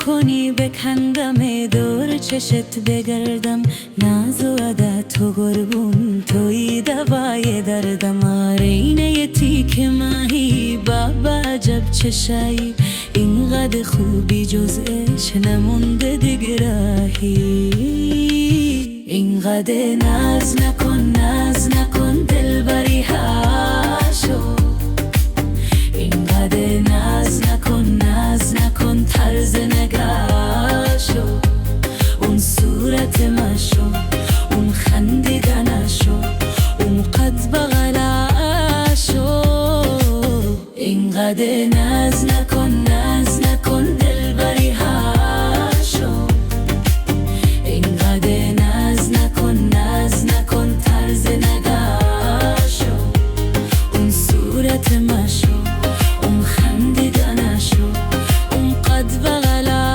کنی بکندم دور چشت بگردم، ناز و عدت و قربون توی دوای دردم. آرینه یه تیک ماهی بابا عجب چشایی، اینقدر خوبی جز عشق نمونده دیگه راهی. اینقدر ناز نکن ناز نکن دلبری هاشو، اینقدر ناز نکن ناز نکن طرز نگاشو. اون صورت ماشو، اون خندیدنشو، اون قد بغلاشو. اینقدر ناز نکن ناز نکن دلبری هاشو، اینقدر ناز نکن ناز نکن طرز نگاشو. اون صورت ماشو، اون خندیدنشو، اون قد بغلاشو.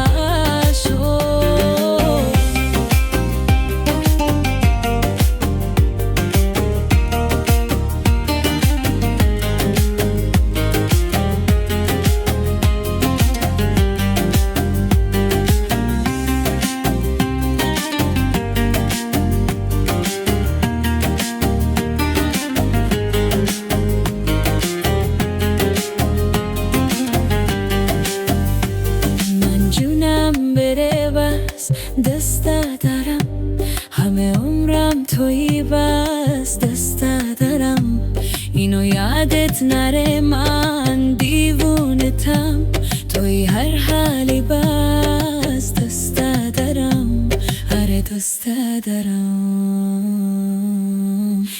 دسته دارم همه عمرم تویی، بس دسته دارم اینو یادت نره من دیوونتم. توی هر حالی بس دسته دارم، هر دسته دارم.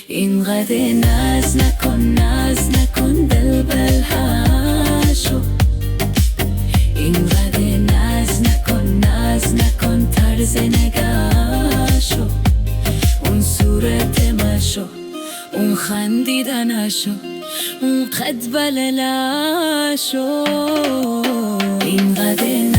اینقدر ناز نکن ناز نکن دلبر هاشو، اینقدر ناز نکن ناز نکن طرز نگاشو. اون صورت ماشو، اون خندیدنشو، اون قد بللاشو. اینقدر